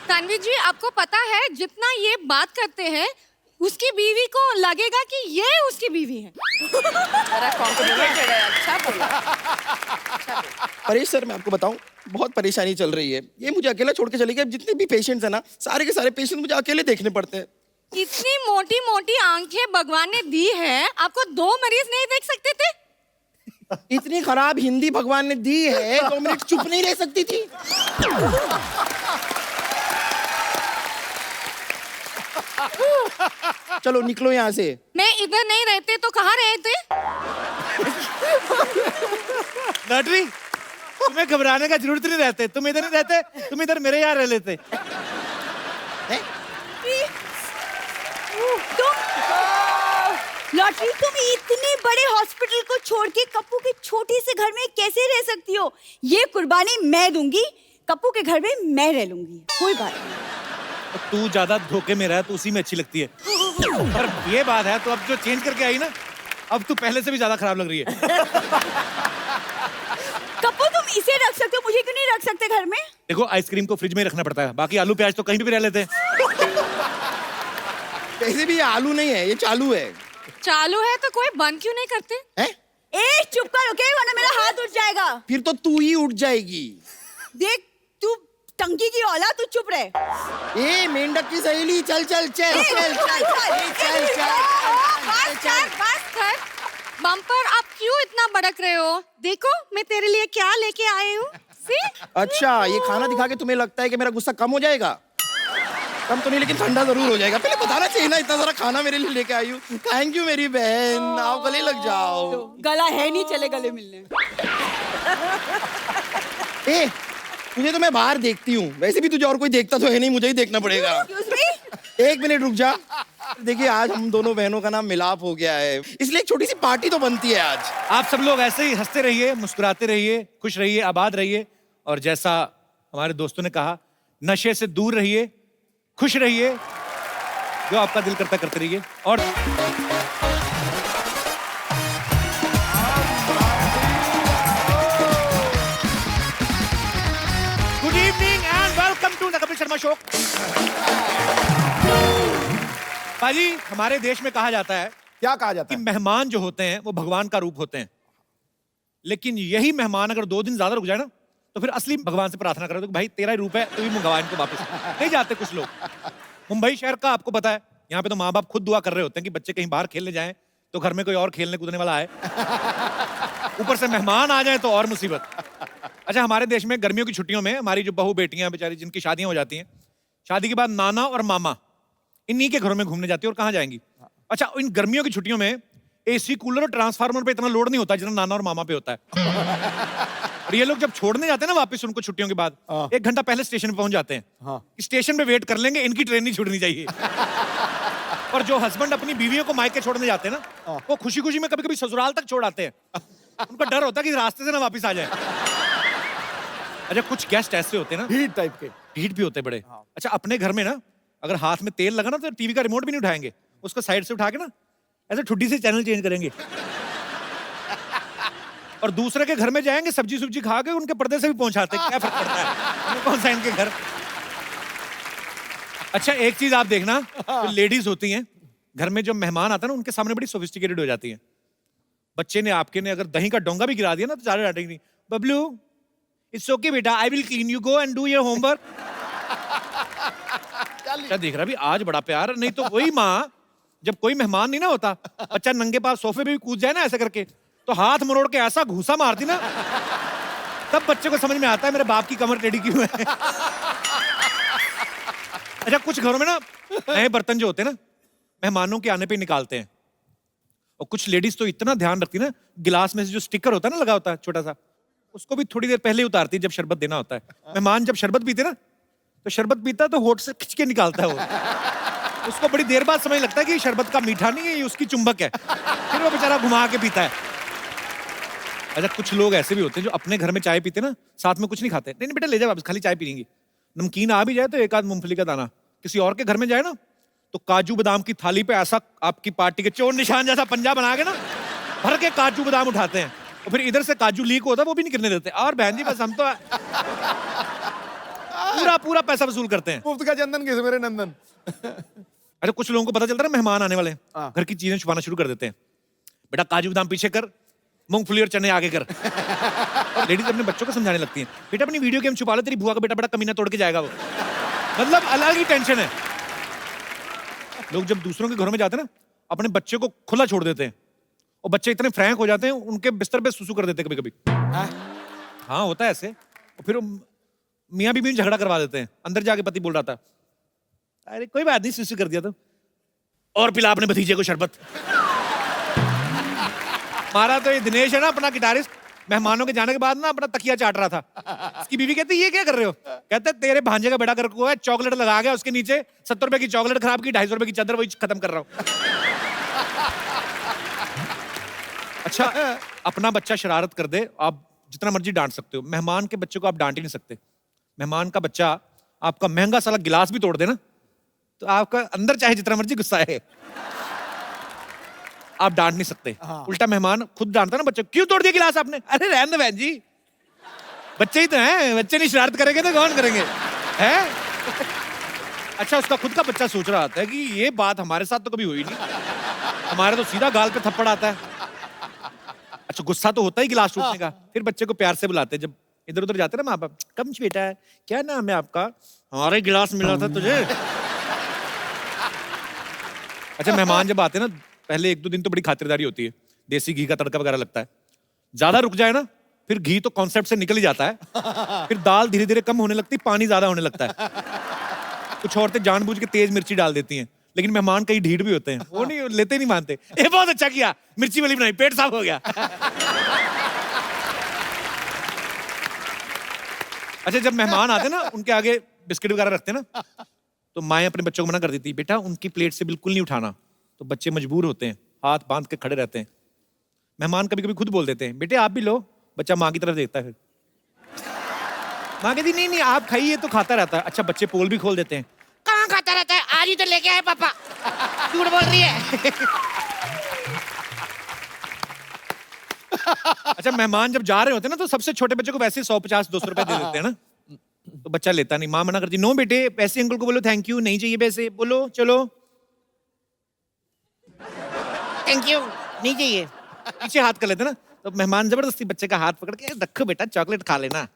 Speaker 12: तन्वी जी, आपको पता है जितना ये बात करते हैं उसकी बीवी को लगेगा कि ये उसकी बीवी है।
Speaker 5: अच्छा बोला।
Speaker 11: परेश सर, मैं आपको बताऊं, बहुत परेशानी चल रही है। ये मुझे अकेला छोड़ के चली गई। अब जितने भी पेशेंट्स हैं ना, सारे के सारे पेशेंट मुझे अकेले देखने पड़ते हैं।
Speaker 12: इतनी मोटी मोटी आंखें भगवान ने दी है, आपको 2 मरीज नहीं देख सकते थे?
Speaker 11: इतनी खराब हिंदी भगवान ने दी है, 2 मिनट चुप नहीं रह सकती थी? चलो निकलो यहाँ से।
Speaker 12: मैं इधर नहीं रहते तो कहाँ रहते?
Speaker 1: लॉटरी, तुम्हें घबराने का जरूरत नहीं रहते। तुम इधर नहीं रहते, तुम इधर मेरे यहाँ रह लेते।
Speaker 9: लॉटरी, तुम इतने बड़े हॉस्पिटल को छोड़ के कप्पू के छोटे से घर में कैसे रह सकती हो? ये कुर्बानी मैं दूंगी, कप्पू के घर में मैं रह लूंगी, कोई बात नहीं।
Speaker 1: तू ज्यादा धोखे में रहा तो उसी में अच्छी लगती है। पर ये बात है, तो अब जो चेंज करके आई ना, अब तू पहले से भी ज्यादा खराब लग रही है।
Speaker 9: कप्पू, तुम इसे रख सकते हो, मुझे क्यों नहीं रख सकते घर में?
Speaker 1: देखो, आइसक्रीम को फ्रिज में ही रखना पड़ता है, बाकी आलू प्याज तो कहीं भी रह लेते हैं।
Speaker 11: वैसे भी ये आलू नहीं है, ये चालू है।
Speaker 12: चालू है तो कोई बंद क्यों नहीं करते?
Speaker 11: हैं?
Speaker 9: ए, चुप कर, ओके? वरना मेरा हाथ उठ जाएगा।
Speaker 11: फिर तो तू ही उठ जाएगी।
Speaker 9: देख, तू टंकी की औलाद, तू चुप रहे।
Speaker 11: ए मेंढक की सहेली, चल चल चल चल चल चल।
Speaker 12: बस कर। बम्पर, आप क्यों इतना भड़क रहे हो? देखो मैं तेरे लिए क्या लेके आई हूँ।
Speaker 11: अच्छा, ये खाना दिखा के तुम्हें लगता है कि मेरा गुस्सा कम हो जाएगा? कम तो नहीं, लेकिन ठंडा जरूर हो जाएगा। पहले बताना चाहिए ना, इतना सारा खाना मेरे लिए लेके आई हूँ। थैंक यू मेरी बहन, आओ गले लग जाओ।
Speaker 9: गला है नहीं, चले गले मिलने।
Speaker 11: ए, तुझे तो मैं बाहर देखती हूँ, वैसे भी तुझे और कोई देखता तो है नहीं, मुझे ही देखना पड़ेगा। एक मिनट रुक जा। देखिए, आज हम दोनों बहनों का नाम मिलाप हो गया है, इसलिए एक छोटी सी पार्टी तो बनती है आज।
Speaker 1: आप सब लोग ऐसे ही हंसते रहिए, मुस्कुराते रहिए, खुश रहिए, आबाद रहिए, और जैसा हमारे दोस्तों ने कहा, नशे से दूर रहिए, खुश रहिए, जो आपका दिल करता करते रहिए। और good evening and welcome to the Kapil Sharma show. पाजी, हमारे देश में कहा जाता है,
Speaker 11: क्या कहा जाता
Speaker 1: है? कि मेहमान जो होते हैं वो भगवान का रूप होते हैं, लेकिन यही मेहमान अगर 2 दिन ज्यादा रुक जाए ना, तो फिर असली भगवान से प्रार्थना करो तो भाई तेरा ही रूप है, तू भी मंगवा इनको वापस। नहीं जाते कुछ लोग। मुंबई शहर का आपको पता है, यहाँ पे तो माँ बाप खुद दुआ कर रहे होते हैं कि बच्चे कहीं बाहर खेलने जाएं तो घर में कोई और खेलने कूदने वाला आए, ऊपर से मेहमान आ जाए तो और मुसीबत। अच्छा, हमारे देश में गर्मियों की छुट्टियों में हमारी जो बहू बेटियां बेचारी जिनकी शादियां हो जाती हैं, शादी के बाद नाना और मामा इन्हीं के घरों में घूमने जाती है। और कहाँ जाएंगी? अच्छा, इन गर्मियों की छुट्टियों में एसी, कूलर और ट्रांसफार्मर पे इतना लोड नहीं होता जितना नाना और मामा पे होता है। और ये लोग जब छोड़ने जाते हैं ना वापस उनको छुट्टियों के बाद, 1 घंटा पहले स्टेशन पे पहुंच जाते हैं। स्टेशन पे वेट कर लेंगे, इनकी ट्रेन नहीं छूटनी चाहिए। और जो हस्बैंड अपनी बीवियों को मायके छोड़ने जाते हैं ना, वो खुशी खुशी में कभी कभी ससुराल तक छोड़ आते हैं। उनका डर होता है कि रास्ते से ना वापस आ जाए। अच्छा, कुछ गेस्ट ऐसे होते हैं ना,
Speaker 4: हीट टाइप के,
Speaker 1: हीट भी होते हैं बड़े। अच्छा, अपने घर में ना अगर हाथ में तेल लगा ना तो टीवी का रिमोट भी नहीं उठाएंगे, उसको साइड से उठा के ना ऐसे ठुड्डी से चैनल चेंज करेंगे। और दूसरे के घर में जाएंगे, सब्जी सुब्जी खा के उनके पर्दे से भी पहुंचाते हैं, क्या फर्क पड़ता है, हमें कौन सा इनके घर। अच्छा, एक चीज आप देखना, जो लेडीज होती हैं घर में, जो मेहमान आता है ना, उनके सामने बड़ी सोफिस्टिकेटेड हो जाती हैं। बच्चे ने आपके ने अगर दही का डोंगा भी गिरा दिया ना तो ज्यादा डांटेंगे नहीं। बबलू, इट्स ओके बेटा, I will clean, you go and do your homework. क्या देख रहा भी, आज बड़ा प्यार। नहीं तो वही माँ, जब कोई मेहमान नहीं ना होता, बच्चा नंगे पास सोफे पे भी कूद जाए ना ऐसे करके, तो हाथ मरोड़ के ऐसा घूसा मारती ना, तब बच्चे को समझ में आता है मेरे बाप की कमर टेढ़ी क्यों है। अच्छा, कुछ घरों में ना नए बर्तन जो होते हैं ना, मेहमानों के आने पे निकालते हैं। और कुछ लेडीज तो इतना ध्यान रखती ना, गिलास में से जो स्टिकर होता है ना लगा होता है छोटा सा, उसको भी थोड़ी देर पहले ही उतारती है जब शरबत देना होता है। मेहमान जब शरबत पीते ना, तो शरबत पीता है तो होठ से खिंच के निकालता है वो। उसको बड़ी देर बाद समझ लगता है कि शरबत का मीठा नहीं है, ये उसकी चुंबक है। फिर वो बेचारा घुमा के पीता है। अच्छा, कुछ लोग ऐसे भी होते हैं जो अपने घर में चाय पीते ना, साथ में कुछ नहीं खाते। नहीं बेटा ले जाओ वापस, खाली चाय पी लेंगे। नमकीन आ भी जाए तो एक आध मूंगफली का दाना। किसी और के घर में जाए ना तो काजू बादाम की थाली पे ऐसा आपकी पार्टी के चोर निशान जैसा पंजा बना के ना भर के काजू बादाम उठाते हैं, और फिर इधर से काजू लीक होता है वो भी नहीं गिरने देते। और बहन जी बस हम तो पूरा पूरा पैसा वसूल करते हैं।
Speaker 4: मुफ्त का चंदन किसे मेरे नंदन।
Speaker 1: अरे कुछ लोगों को पता चलता है ना मेहमान आने वाले हैं, घर की चीजें छुपाना शुरू कर देते हैं। बेटा काजू बादाम पीछे कर, मूंगफली और चने आगे कर। और लेडीज अपने बच्चों को समझाने लगती हैं, बेटा अपनी वीडियो गेम छुपा ले, तेरी बुआ का बेटा बड़ा कमीना तोड़ के जाएगा वो। मतलब अलग ही टेंशन है। लोग जब दूसरों के घरों में जाते हैं ना, अपने बच्चे को खुला छोड़ देते हैं, और बच्चे इतने फ्रैंक हो जाते हैं, उनके बिस्तर पे सुसु कर देते हैं कभी कभी। हाँ होता है ऐसे। और फिर मियाँ बीवी में झगड़ा करवा देते हैं। अंदर जाके पति बोल रहा था, अरे कोई बात नहीं, सुसु कर दिया तो, और पिला अपने भतीजे को शरबत। हमारा तो ये दिनेश है ना, अपना गिटारिस्ट, मेहमानों के जाने के बाद ना अपना तकिया चाट रहा था। उसकी बीवी कहती ये क्या कर रहे हो? कहते तेरे भांजे का बेटा कर को है, चॉकलेट लगा गया उसके नीचे, 70 रुपए की चॉकलेट खराब की, 250 रुपए की चादर, वही खत्म कर रहा हूं। अच्छा, अपना बच्चा शरारत कर दे, आप जितना मर्जी डांट सकते हो, मेहमान के बच्चे को आप डांट ही नहीं सकते। मेहमान का बच्चा आपका महंगा साला गिलास भी तोड़ दे ना, तो आपका अंदर चाहे जितना मर्जी गुस्सा है, आप डांट नहीं सकते। उल्टा मेहमान खुद डांटता ना बच्चे, क्यों तोड़ दिया गिलास आपने? अरे रहने दो बहन जी, बच्चे ही तो हैं, बच्चे नहीं शरारत करेंगे तो कौन करेंगे, हैं? अच्छा, उसका खुद का बच्चा सोच रहा होता है कि ये बात हमारे साथ तो कभी हुई नहीं, हमारे तो सीधा गाल पे थप्पड़ आता है। अच्छा, गुस्सा तो होता ही गिलास टूटने का। फिर बच्चे को प्यार से बुलाते हैं, जब इधर उधर जाते हैं ना माँ बाप, कम बेटा क्या नाम है आपका? हमारा गिलास मिला था तुझे। अच्छा, मेहमान जब आते हैं ना, पहले 1-2 दिन तो बड़ी खातिरदारी होती है, देसी घी का तड़का वगैरह लगता है। ज्यादा रुक जाए ना, फिर घी तो कॉन्सेप्ट से निकल ही जाता है। फिर दाल धीरे धीरे कम होने लगती, पानी ज्यादा होने लगता है। कुछ औरतें जानबूझ के तेज मिर्ची डाल देती हैं, लेकिन मेहमान कई ढीठ भी होते हैं, वो नहीं लेते, नहीं मानते। ये बहुत अच्छा किया, मिर्ची वाली बनाई, पेट साफ हो गया। अच्छा, जब मेहमान आते ना, उनके आगे बिस्किट वगैरह रखते ना, तो माएं अपने बच्चों को मना कर देती, बेटा उनकी प्लेट से बिल्कुल नहीं उठाना। तो बच्चे मजबूर होते हैं, हाथ बांध के खड़े रहते हैं। मेहमान कभी कभी खुद बोल देते हैं, बेटे आप भी लो। बच्चा माँ की तरफ देखता है, फिर माँ कहती नहीं नहीं आप खाइए, तो खाता रहता है। अच्छा, बच्चे पोल भी खोल देते हैं, कहाँ खाता रहता है, आज ही तो लेके आए पापा, झूठ बोल रही है। अच्छा, मेहमान जब जा रहे होते हैं ना, तो सबसे छोटे बच्चे को वैसे 150-200 रुपए दे देते हैं ना, तो बच्चा लेता नहीं, माँ मना करती, नो बेटे पैसे अंकल को बोलो थैंक यू, नहीं चाहिए पैसे, बोलो चलो थैंक यू, नहीं चाहिए। पीछे हाथ कर लेते ना, तो मेहमान जबरदस्ती बच्चे का हाथ पकड़ के, रखो बेटा चॉकलेट खा लेना।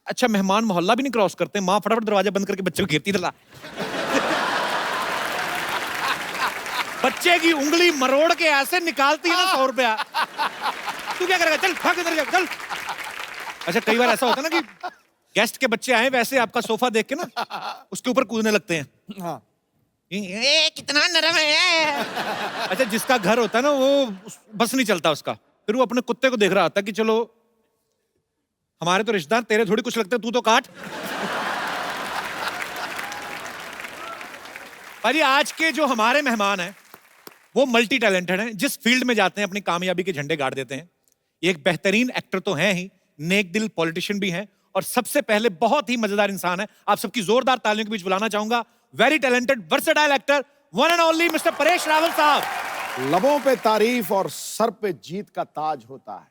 Speaker 1: अच्छा, मेहमान मोहल्ला भी नहीं क्रॉस करते, माँ फटाफट दरवाजा बंद करके बच्चे को घेरती रहा। बच्चे की उंगली मरोड़ के ऐसे निकालती है ना 100 रुपया। तू क्या करेगा, चल भाग इधर चल। अच्छा, कई बार ऐसा होता है ना कि गेस्ट के बच्चे आए, वैसे आपका सोफा देख के ना उसके ऊपर कूदने लगते हैं। हाँ, ये कितना नरम है। अच्छा, जिसका घर होता है ना, वो बस नहीं चलता उसका, फिर वो अपने कुत्ते को देख रहा होता है कि चलो हमारे तो रिश्तेदार, तेरे थोड़ी कुछ लगते, तू तो काट। भाई, आज के जो हमारे मेहमान हैं वो मल्टी टैलेंटेड हैं, जिस फील्ड में जाते हैं अपनी कामयाबी के झंडे गाड़ देते हैं। ये एक बेहतरीन एक्टर तो हैं ही, नेक दिल पॉलिटिशियन भी हैं, और सबसे पहले बहुत ही मजेदार इंसान है। आप सबकी जोरदार तालियों के बीच बुलाना चाहूंगा very talented versatile actor one and only mister Paresh Rawal साहब।
Speaker 13: लबों पे तारीफ और सर पे जीत का ताज होता है।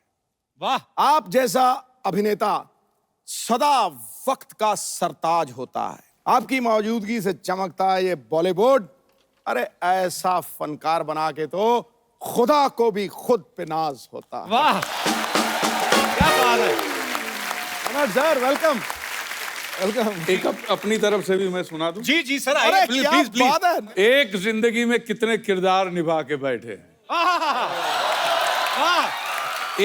Speaker 1: वाह।
Speaker 13: आप जैसा अभिनेता सदा वक्त का सरताज होता है। आपकी मौजूदगी से चमकता है ये बॉलीवुड। अरे ऐसा फनकार बना के तो खुदा को भी खुद पे नाज होता है।
Speaker 1: वाह, क्या बात है।
Speaker 13: Sir welcome welcome.
Speaker 4: एक अपनी तरफ से भी मैं सुना दूं?
Speaker 1: जी जी सर,
Speaker 13: अरे
Speaker 1: प्लीज
Speaker 13: क्या
Speaker 1: प्लीज
Speaker 13: बात है।
Speaker 4: एक जिंदगी में कितने किरदार निभा के बैठे हैं।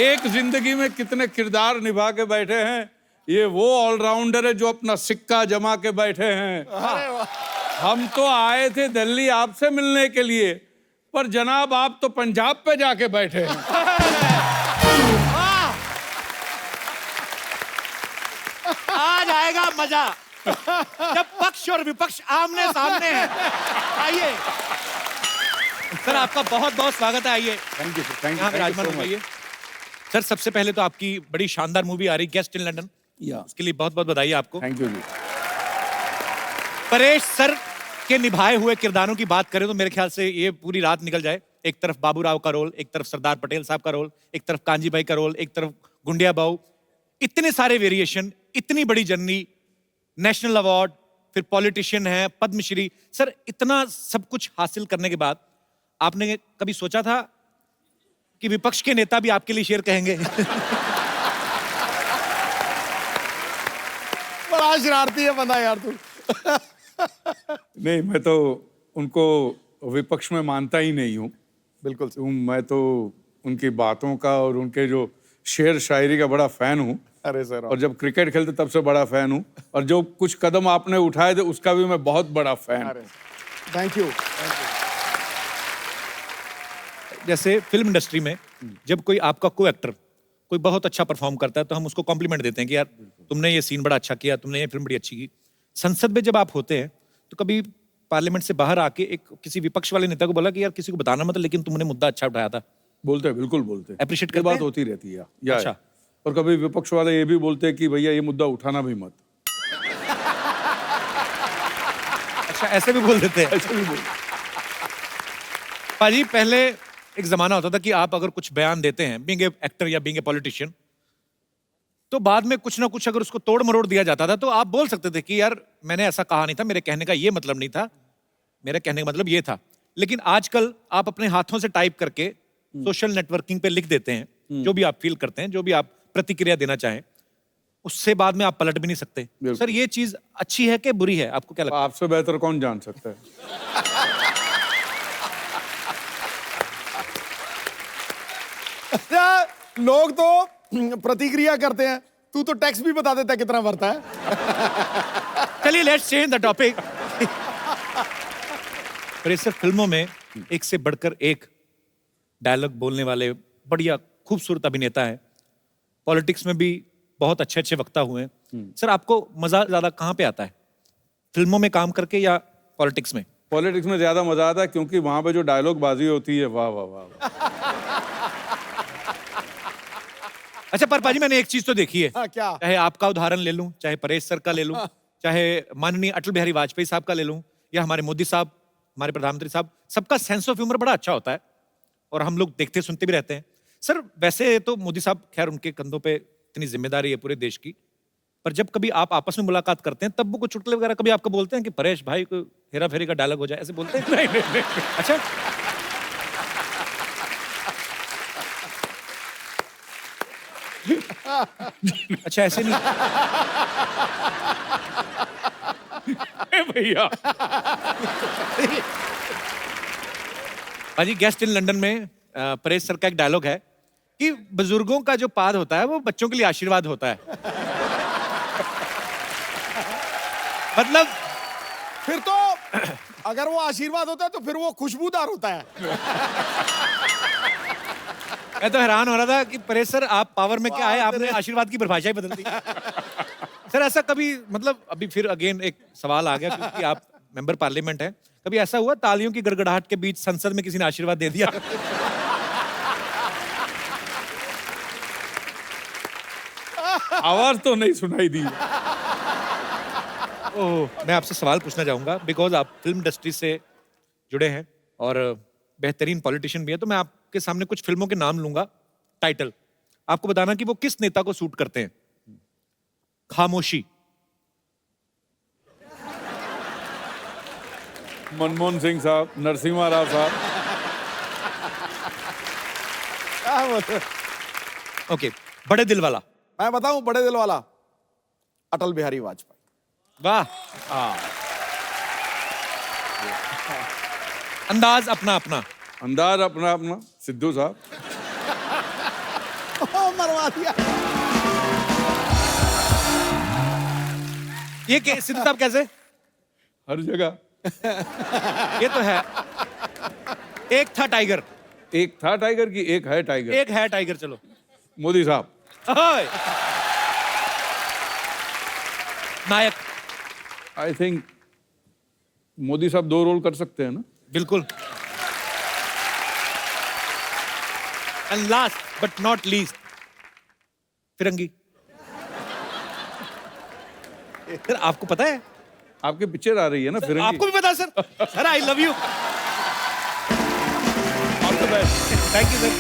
Speaker 4: एक जिंदगी में कितने किरदार निभा के बैठे हैं। ये वो ऑलराउंडर है जो अपना सिक्का जमा के बैठे हैं। हम तो आए थे दिल्ली आपसे मिलने के लिए, पर जनाब आप तो पंजाब पे जाके बैठे हैं।
Speaker 1: आज आएगा मजा जब पक्ष और विपक्ष आमने सामने हैं। आइए सर, आपका बहुत बहुत स्वागत है। आइए।
Speaker 4: थैंक यू थैंक
Speaker 1: यहाँ पे राजमान
Speaker 4: यू।
Speaker 1: आइए सर। सबसे पहले तो आपकी बड़ी शानदार मूवी आ रही गेस्ट इन लंदन, उसके लिए बहुत बहुत बधाई आपको।
Speaker 4: थैंक यू जी।
Speaker 1: परेश सर के निभाए हुए किरदारों की बात करें तो मेरे ख्याल से ये पूरी रात निकल जाए। एक तरफ बाबूराव का रोल, एक तरफ सरदार पटेल साहब का रोल, एक तरफ कांजी भाई का रोल, एक तरफ गुंडिया बाऊ। इतने सारे वेरिएशन, इतनी बड़ी जर्नी, नेशनल अवार्ड, फिर पॉलिटिशियन है, पद्मश्री। सर इतना सब कुछ हासिल करने के बाद आपने कभी सोचा था कि विपक्ष के नेता भी आपके लिए शेर कहेंगे?
Speaker 13: बड़ा शरारती है बंदा यार तू।
Speaker 4: नहीं, मैं तो उनको विपक्ष में मानता ही नहीं हूँ।
Speaker 13: बिल्कुल।
Speaker 4: मैं तो उनकी बातों का और उनके जो शेर शायरी का बड़ा फैन हूँ।
Speaker 13: अरे सर,
Speaker 4: और जब क्रिकेट खेलते तब से बड़ा फैन हूँ, और जो कुछ कदम आपने उठाए थे उसका भी मैं बहुत बड़ा फैन हूँ।
Speaker 13: Thank you.
Speaker 1: जैसे फिल्म इंडस्ट्री में जब कोई आपका को एक्टर कोई बहुत अच्छा परफॉर्म करता है तो हम उसको कॉम्प्लीमेंट देते हैं कि यार तुमने ये सीन बड़ा अच्छा किया, तुमने ये फिल्म बड़ी अच्छी की। संसद में जब आप होते हैं तो कभी पार्लियामेंट से बाहर आके एक किसी विपक्ष वाले नेता को बोला कि यार किसी को बताना मत, लेकिन तुमने मुद्दा अच्छा उठाया था?
Speaker 4: बोलते हैं, बिल्कुल बोलते हैं।
Speaker 1: अप्रिशिएट
Speaker 4: ये
Speaker 1: करते
Speaker 4: बात
Speaker 1: हैं?
Speaker 4: होती रहती है या
Speaker 1: अच्छा।
Speaker 4: और कभी विपक्ष वाले ये भी बोलते हैं कि भैया ये मुद्दा उठाना भी मत।
Speaker 1: अच्छा, ऐसे भी बोल देते हैं?
Speaker 4: ऐसे भी बोलते।
Speaker 1: पाजी, पहले एक जमाना होता था कि आप अगर कुछ बयान देते हैं बीइंग ए एक्टर या बीइंग ए पॉलिटिशियन, तो बाद में कुछ ना कुछ अगर उसको तोड़ मरोड़ दिया जाता था तो आप बोल सकते थे कि यार मैंने ऐसा कहा नहीं था, मेरे कहने का ये मतलब नहीं था, मेरे कहने का मतलब ये था। लेकिन आजकल आप अपने हाथों से टाइप करके सोशल नेटवर्किंग पे लिख देते हैं जो भी आप फील करते हैं, जो भी आप प्रतिक्रिया देना चाहें, उससे बाद में आप पलट भी नहीं सकते। सर ये चीज अच्छी है कि बुरी है, आपको क्या लगता है?
Speaker 4: आपसे बेहतर कौन जान सकता है।
Speaker 13: लोग तो प्रतिक्रिया करते हैं, तू तो टैक्स भी बता देता है कितना भरता है।
Speaker 1: चलिए लेट्स चेंज द टॉपिक। पर सर फिल्मों में एक से बढ़कर एक डायलॉग बोलने वाले बढ़िया खूबसूरत अभिनेता है। पॉलिटिक्स में भी बहुत अच्छे अच्छे वक्ता हुए हैं। सर आपको मजा ज्यादा कहाँ पे आता है, फिल्मों में काम करके या पॉलिटिक्स में?
Speaker 4: पॉलिटिक्स में ज्यादा मजा आता है क्योंकि वहां पे जो डायलॉग बाजी होती है, वाह वाह वाह।
Speaker 1: अच्छा पर पाजी मैंने एक चीज तो देखी है।
Speaker 13: हाँ, क्या?
Speaker 1: चाहे आपका उदाहरण ले लूं, चाहे परेश सर का ले लूं, चाहे माननीय अटल बिहारी वाजपेयी साहब का ले लूं, या हमारे मोदी साहब, हमारे प्रधानमंत्री साहब, सबका सेंस ऑफ ह्यूमर बड़ा अच्छा होता है और हम लोग देखते सुनते भी रहते हैं। सर वैसे तो मोदी साहब, खैर उनके कंधों पे इतनी जिम्मेदारी है पूरे देश की, पर जब कभी आप आपस में मुलाकात करते हैं तब वो कुछ चुटकुले वगैरह कभी आपको बोलते हैं कि परेश भाई को हेरा फेरी का डायलॉग हो जाए, ऐसे बोलते हैं? नहीं। अच्छा अच्छा, ऐसे नहीं
Speaker 4: भैया।
Speaker 1: भाजी गेस्ट इन लंदन में परेश सर का एक डायलॉग है कि बुजुर्गों का जो पाद होता है वो बच्चों के लिए आशीर्वाद होता है। मतलब
Speaker 13: फिर तो अगर वो आशीर्वाद होता है तो फिर वो खुशबूदार होता है।
Speaker 1: मैं तो हैरान हो रहा था कि परेश सर आप पावर में क्या है, आपने आशीर्वाद की परिभाषा ही बदल दी। सर ऐसा कभी, मतलब अभी फिर अगेन एक सवाल आ गया क्योंकि आप मेंबर पार्लियामेंट हैं, कभी ऐसा हुआ तालियों की गड़गड़ाहट के बीच संसद में किसी ने आशीर्वाद दे दिया?
Speaker 4: आवाज तो नहीं सुनाई दी।
Speaker 1: ओह, मैं आपसे सवाल पूछना चाहूंगा बिकॉज आप फिल्म इंडस्ट्री से जुड़े हैं और बेहतरीन पॉलिटिशियन भी हैं, तो मैं आपके सामने कुछ फिल्मों के नाम लूंगा, टाइटल आपको बताना कि वो किस नेता को सूट करते हैं। खामोशी,
Speaker 4: मनमोहन सिंह साहब, नरसिम्हा राव साहब।
Speaker 13: क्या बोलते?
Speaker 1: ओके, बड़े दिल वाला।
Speaker 13: मैं बताऊं बड़े दिल वाला, अटल बिहारी वाजपेयी।
Speaker 1: वाह। अंदाज अपना अपना।
Speaker 4: अंदाज अपना अपना, सिद्धू साहब।
Speaker 13: मरवा दिया।
Speaker 1: ये सिद्धू साहब कैसे?
Speaker 4: हर जगह।
Speaker 1: ये तो है। एक था टाइगर।
Speaker 4: एक था टाइगर की एक है टाइगर।
Speaker 1: एक है टाइगर, चलो।
Speaker 4: मोदी साहब।
Speaker 1: ओए। नायक।
Speaker 4: आई थिंक मोदी साहब 2 रोल कर सकते हैं ना?
Speaker 1: बिल्कुल। And last but not least, Firangi. Sir आपको पता है?
Speaker 4: आपके पिक्चर आ रही है ना फिरंगी?
Speaker 1: आपको भी पता है sir? Sir I love you. All the best. Thank you sir.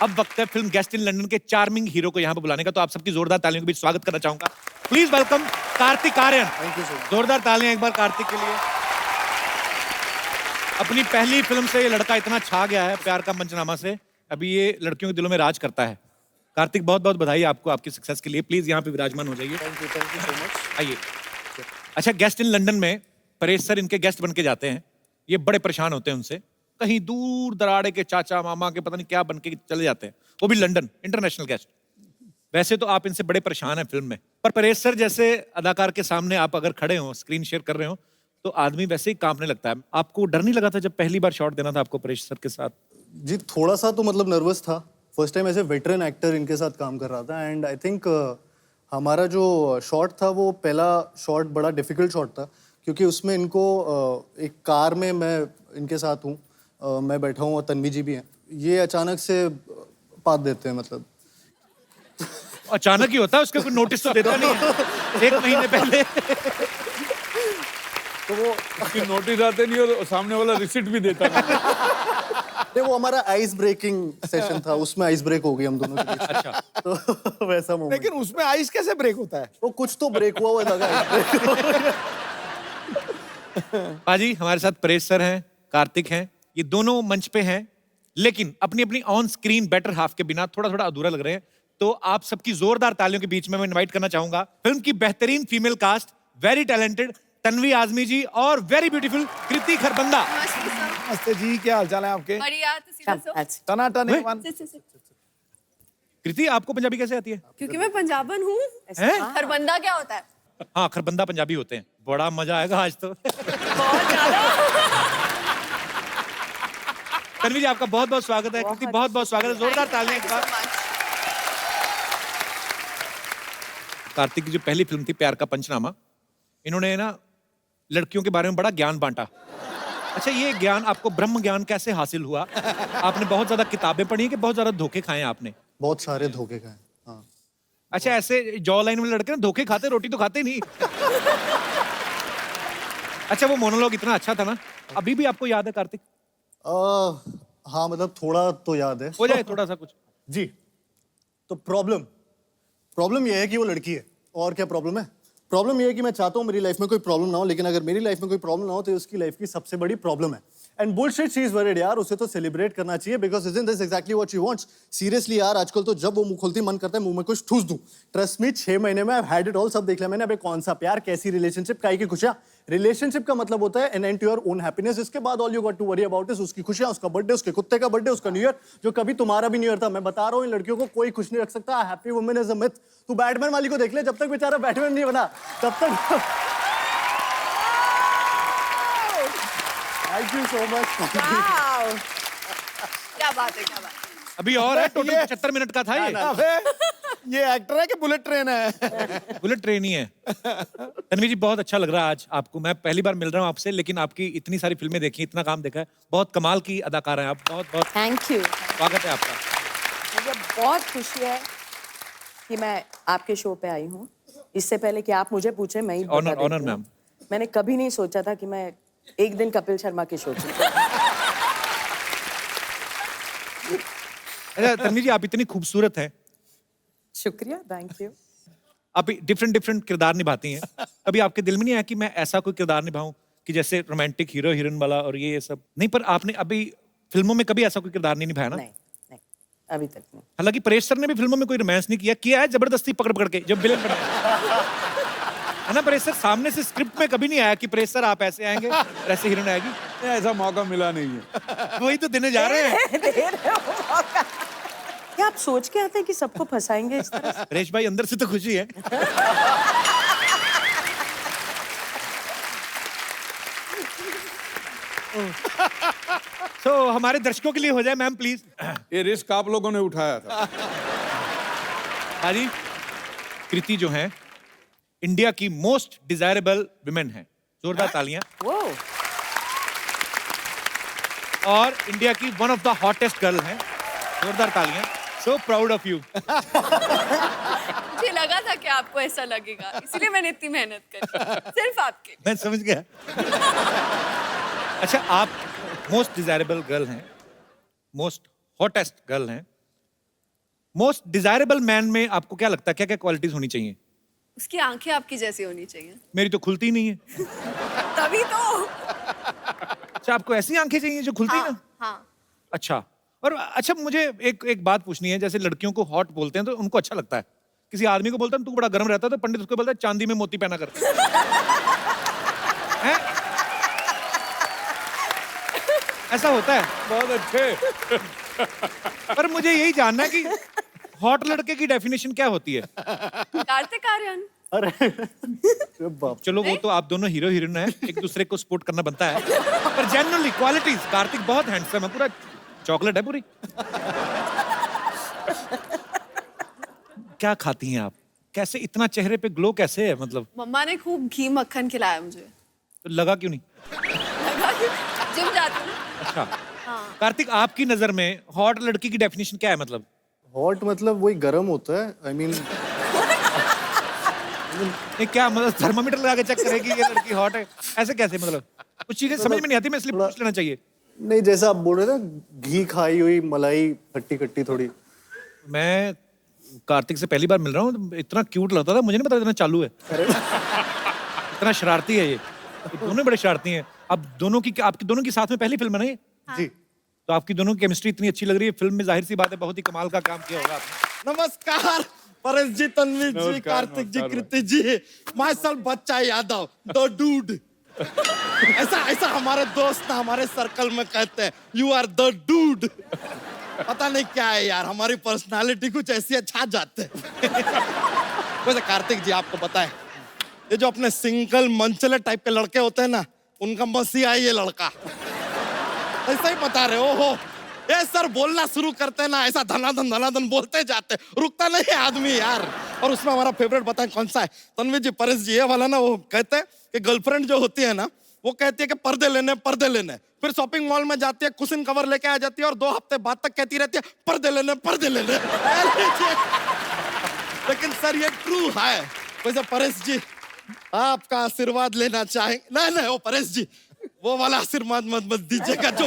Speaker 1: अब वक्त है फिल्म गेस्ट इन लंदन के चार्मिंग हीरो को यहाँ पे बुलाने का, तो आप सबकी जोरदार तालियों के बीच स्वागत करना चाहूंगा। Please welcome Kartik Aaryan.
Speaker 10: Thank you sir.
Speaker 1: जोरदार तालियां एक बार कार्तिक के लिए। अपनी पहली फिल्म से ये लड़का इतना छा गया है, प्यार का मंचनामा से, अभी ये लड़कियों के दिलों में राज करता है। कार्तिक बहुत बहुत बधाई आपको आपकी सक्सेस के लिए। प्लीज यहाँ पे विराजमान हो जाइए।
Speaker 10: Thank you so much.
Speaker 1: आइए। अच्छा, गेस्ट इन लंदन में परेश सर इनके गेस्ट बन के जाते हैं। ये बड़े परेशान होते हैं उनसे, कहीं दूर दराड़े के चाचा मामा के पता नहीं क्या बन के चले जाते हैं, वो भी लंदन, इंटरनेशनल गेस्ट। वैसे तो आप इनसे बड़े परेशान हैं फिल्म में, पर परेश सर जैसे अदाकार के सामने आप अगर खड़े हो, स्क्रीन शेयर कर रहे हो, तो आदमी वैसे ही कांपने लगता है। आपको डर नहीं लगा था जब पहली बार शॉट देना था आपको परेश सर के साथ?
Speaker 10: जी थोड़ा सा तो मतलब नर्वस था। फर्स्ट टाइम ऐसे वेटरन एक्टर इनके साथ काम कर रहा था एंड आई थिंक हमारा जो शॉट था वो पहला शॉट बड़ा डिफिकल्ट शॉट था क्योंकि उसमें इनको एक कार में मैं इनके साथ हूँ, मैं बैठा हूँ और तन्वी जी भी हैं। ये अचानक से पात देते हैं, मतलब
Speaker 1: अचानक ही होता है, उसका कोई नोटिस तो देता नहीं है 1 महीने पहले।
Speaker 4: तो वो नोटिस आते नहीं और सामने वाला रिसिप्ट भी देता नहीं।
Speaker 10: वो हमारा आइस ब्रेकिंग सेशन था, उसमें आइस ब्रेक हो गई हम दोनों के बीच।
Speaker 1: अच्छा।
Speaker 10: तो वैसा मोमेंट।
Speaker 13: लेकिन उसमें आइस कैसे ब्रेक होता है?
Speaker 10: वो कुछ तो ब्रेक हुआ लगा।
Speaker 1: पाजी हमारे साथ परेश सर हैं, कार्तिक हैं, ये दोनों मंच पे हैं, लेकिन अपनी अपनी ऑन स्क्रीन बेटर हाफ के बिना थोड़ा थोड़ा अधूरा लग रहे हैं। तो आप सबकी जोरदार तालियों के बीच में मैं इनवाइट करना चाहूंगा फिल्म की बेहतरीन female cast, very talented Tanvi Azmi ji और वेरी ब्यूटीफुल कृति खरबंदा।
Speaker 13: नमस्ते जी, क्या हालचाल है आपके? टनाटन एक
Speaker 1: कृति, आपको पंजाबी कैसे आती है?
Speaker 5: क्योंकि मैं पंजाबन हूँ।
Speaker 1: हैं?
Speaker 5: खरबंदा क्या होता है?
Speaker 1: हाँ, खरबंदा पंजाबी होते हैं। बड़ा मजा आएगा आज तो।
Speaker 5: बहुत ज्यादा।
Speaker 1: तन्वी जी आपका बहुत बहुत स्वागत है। कृति बहुत बहुत स्वागत है, जोरदार तालियां एक बार। कार्तिक की जो पहली फिल्म थी प्यार का पंचनामा, इन्होंने ना लड़कियों के बारे में बड़ा ज्ञान बांटा। अच्छा, ये ज्ञान आपको ब्रह्म ज्ञान कैसे हासिल हुआ? आपने बहुत ज्यादा किताबें पढ़ी कि बहुत ज्यादा धोखे खाए आपने?
Speaker 10: बहुत सारे धोखे खाए। हाँ।
Speaker 1: अच्छा, ऐसे जॉ लाइन में लड़के ना धोखे खाते, रोटी तो खाते नहीं। अच्छा, वो मोनोलॉग इतना अच्छा था ना, अभी भी आपको याद है कार्तिक?
Speaker 10: हाँ मतलब थोड़ा तो याद है।
Speaker 1: हो जाए थोड़ा सा कुछ।
Speaker 10: जी, तो प्रॉब्लम ये है कि वो लड़की है। और क्या प्रॉब्लम है? प्रॉब्लम ये है कि मैं चाहता हूँ मेरी लाइफ में कोई प्रॉब्लम ना हो, लेकिन अगर मेरी लाइफ में कोई प्रॉब्लम ना हो तो ये उसकी लाइफ की सबसे बड़ी प्रॉब्लम है। And bullshit she is worried यार, उसे तो सेलिब्रेट करना चाहिए because isn't this exactly what she wants. Seriously यार, आजकल तो जब वो मुंह खोलती मन करता है मुंह में कुछ ठूस दूं। ट्रस्ट मी, 6 महीने में I have had it all, सब देख लिया मैंने। अबे कौन सा प्यार, कैसी रिलेशनशिप, काई की खुशियां। रिलेशनशिप का मतलब होता है an end to your own happiness. इसके बाद all you got to worry about is उसकी खुशियां, उसका बर्थडे, उसके कुत्ते का बर्थडे, उसका न्यू ईयर, जो कभी तुम्हारा भी न्यू ईयर था। मैं बता रहा हूँ इन लड़कियों को कोई खुश नहीं रख सकता। Happy women is a myth. तू बैटमैन वाली को देख ले, जब तक बेचारा बैटमैन नहीं बना तब तक। Thank you so much.
Speaker 5: क्या बात है, क्या बात है।
Speaker 1: अभी और है, टोटल 75 मिनट का था ये।
Speaker 13: अबे ये एक्टर है कि बुलेट ट्रेन है?
Speaker 1: बुलेट ट्रेन ही है। तन्वी जी बहुत अच्छा लग रहा है आज आपको, मैं पहली बार मिल रहा हूँ आपसे, लेकिन आपकी इतनी सारी फिल्में देखी, इतना काम देखा है, बहुत कमाल की अदाकार हैं आप। बहुत बहुत
Speaker 5: थैंक यू।
Speaker 1: स्वागत है आपका।
Speaker 5: मुझे बहुत खुशी है कि मैं आपके शो पे आई हूँ। इससे पहले कि आप मुझे पूछे, मैं ही बता
Speaker 1: ऑनर
Speaker 5: देती
Speaker 1: ऑनर
Speaker 5: हूँ।
Speaker 1: मैम।
Speaker 5: मैंने कभी नहीं सोचा था कि मैं एक दिन कपिल शर्मा के शो पे।
Speaker 1: अच्छा तन्वी जी, आप इतनी खूबसूरत हैं,
Speaker 5: शुक्रिया, थैंक यू।
Speaker 1: आप डिफरेंट डिफरेंट किरदार निभाती हैं। कभी आपके दिल में नहीं आया कि मैं ऐसा कोई किरदार निभाऊं कि जैसे रोमांटिक हीरो हीरोइन वाला और ये सब? नहीं, पर आपने अभी फिल्मों में कभी ऐसा कोई किरदार नहीं निभाया ना?
Speaker 5: नहीं, अभी तक नहीं।
Speaker 1: हालांकि परेश सर ने भी फिल्मों में कोई रोमांस नहीं किया है जबरदस्ती पकड़ पकड़ के, जब विलेन बना है ना परेश सर। सामने से स्क्रिप्ट में कभी नहीं आया कि परेश सर आप ऐसे आएंगे और ऐसे हीरोइन आएगी।
Speaker 4: ऐसा मौका मिला नहीं है।
Speaker 1: वही तो देने जा रहे हैं।
Speaker 5: दे रहे हो मौका। क्या आप सोच के आते हैं कि सबको फंसाएंगे इस तरह से?
Speaker 1: परेश भाई अंदर से तो खुशी है। तो हमारे दर्शकों के लिए हो जाए मैम प्लीज।
Speaker 4: ये रिस्क आप लोगों ने उठाया था।
Speaker 1: हाँ जी, कृति जो है इंडिया की मोस्ट डिजायरेबल विमेन है, जोरदार तालियां।
Speaker 5: वो
Speaker 1: और इंडिया की one of the hottest girl है, जोरदार तालियां। सो प्राउड ऑफ यू।
Speaker 12: मुझे लगा था कि आपको ऐसा लगेगा, इसलिए मैंने इतनी मेहनत करी सिर्फ आपके।
Speaker 1: मैं समझ गया। अच्छा, आप मोस्ट डिजायरेबल गर्ल हैं, मोस्ट हॉटेस्ट गर्ल हैं। मोस्ट डिजायरेबल मैन में आपको क्या लगता है, क्या क्या क्वालिटीज होनी चाहिए?
Speaker 12: उसकी आंखें आपकी जैसी होनी चाहिए।
Speaker 1: मेरी तो खुलती नहीं है।
Speaker 12: तभी तो।
Speaker 1: अच्छा, आपको ऐसी आंखें चाहिए जो खुलती ना?
Speaker 12: हाँ।
Speaker 1: अच्छा, और अच्छा मुझे एक बात पूछनी है। जैसे लड़कियों को हॉट बोलते हैं तो उनको अच्छा लगता है, किसी आदमी को बोलते हैं तू बड़ा गर्म रहता है तो पंडित उसको बोलता है चांदी में मोती पहना करता है। ऐसा होता है।
Speaker 4: बहुत अच्छे।
Speaker 1: पर मुझे यही जानना है कि हॉट लड़के की डेफिनेशन क्या होती है?
Speaker 12: कार्तिक आर्यन।
Speaker 10: अरे बाप।
Speaker 1: चलो वो तो आप दोनों हीरो हीरोइन हैं, एक दूसरे को सपोर्ट करना बनता है, पर जनरली क्वालिटीज कार्तिक बहुत हैंडसम है, पूरा चॉकलेट है पूरी। क्या खाती हैं आप? कैसे इतना चेहरे पे ग्लो कैसे है? मतलब
Speaker 12: मम्मा ने खूब घी मक्खन खिलाया मुझे।
Speaker 1: तो लगा क्यों नहीं?
Speaker 12: लगा कि जिम जाती हूँ।
Speaker 1: अच्छा, कार्तिक आपकी नजर में हॉट लड़की की डेफिनेशन क्या है? मतलब
Speaker 10: हॉट मतलब वही गर्म होता है। आई मीन
Speaker 1: नहीं, क्या मतलब थर्मामीटर लगा के चेक करेगी ये लड़की हॉट है? ऐसे कैसे? मतलब कुछ चीजें समझ में नहीं आती, मैं इसलिए पूछ लेना चाहिए।
Speaker 10: नहीं, जैसा आप बोल रहे थे घी खाई हुई मलाई खट्टी खट्टी थोड़ी।
Speaker 1: मैं कार्तिक से पहली बार मिल रहा हूँ, इतना क्यूट लगता था, मुझे नहीं पता इतना चालू है। इतना शरारती है ये दोनों बड़े शरारती हैं। अब दोनों की, आपकी दोनों की साथ में पहली फिल्म है ना ये?
Speaker 10: जी।
Speaker 1: तो आपकी दोनों की केमिस्ट्री इतनी अच्छी लग रही है, फिल्म में जाहिर सी बात है बहुत ही कमाल का काम किया होगा आपने।
Speaker 11: नमस्कार परेश जी, तन्वी जी,
Speaker 4: नमस्कार,
Speaker 11: कार्तिक जी,
Speaker 4: नमस्कार
Speaker 11: कृति जी, माय सेल्फ बच्चा यादव, द डूड। ऐसा हमारे दोस्त ना हमारे सर्कल में कहते हैं, यू आर द डूड। पता नहीं क्या है यार, हमारी पर्सनालिटी कुछ ऐसी छा जाते हैं। वैसे कार्तिक जी आपको पता है, ये जो अपने सिंगल मंचले टाइप के लड़के होते हैं ना, उनका मसीहा है ये लड़का। ऐसा ही बता रहे हो। ये सर बोलना शुरू करते हैं ना, ऐसा धनाधन बोलते जाते, रुकता नहीं है आदमी यार। और उसमें हमारा फेवरेट बताएं कौन सा है? तन्वी जी, परेश जी, ये वाला ना, वो कहते हैं कि गर्लफ्रेंड जो होती है ना, वो कहती है कि पर्दे लेने, फिर शॉपिंग मॉल में जाती है, कुशन कवर लेके आ जाती है और 2 हफ्ते बाद तक कहती रहती है पर्दे लेने। लेकिन सर ये ट्रू है। वैसे परेश जी आपका आशीर्वाद लेना चाहेंगे? नहीं, वो परेश जी वो वाला आशीर्वाद मत दीजिएगा जो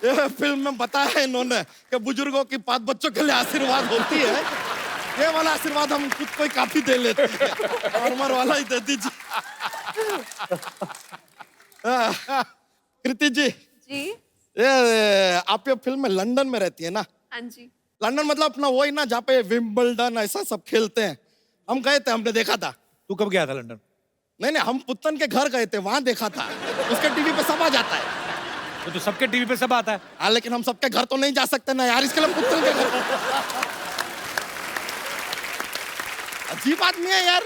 Speaker 11: ये फिल्म में बताया है इन्होंने कि बुजुर्गों की बात बच्चों के लिए आशीर्वाद होती है। ये वाला आशीर्वाद हम खुद को ही काफी दे लेते हैं, नॉर्मल वाला ही दे दीजिए। कृति जी, ये आप ये फिल्म में लंदन में रहती है ना?
Speaker 12: हाँ जी।
Speaker 11: लंदन मतलब अपना वही ना जहाँ पे विंबलडन ऐसा सब खेलते हैं। हम गए थे, हमने देखा था।
Speaker 1: तू कब गया था लंदन?
Speaker 11: नहीं, हम पुत्तन के घर गए थे, वहां देखा था। उसके टीवी पे सब आ जाता है।
Speaker 1: तो सबके टीवी पे सब आता है।
Speaker 11: हाँ, लेकिन हम सबके घर तो नहीं जा सकते ना यार, इसके लिए पुत्तन के घर। अजीब आदमी है यार।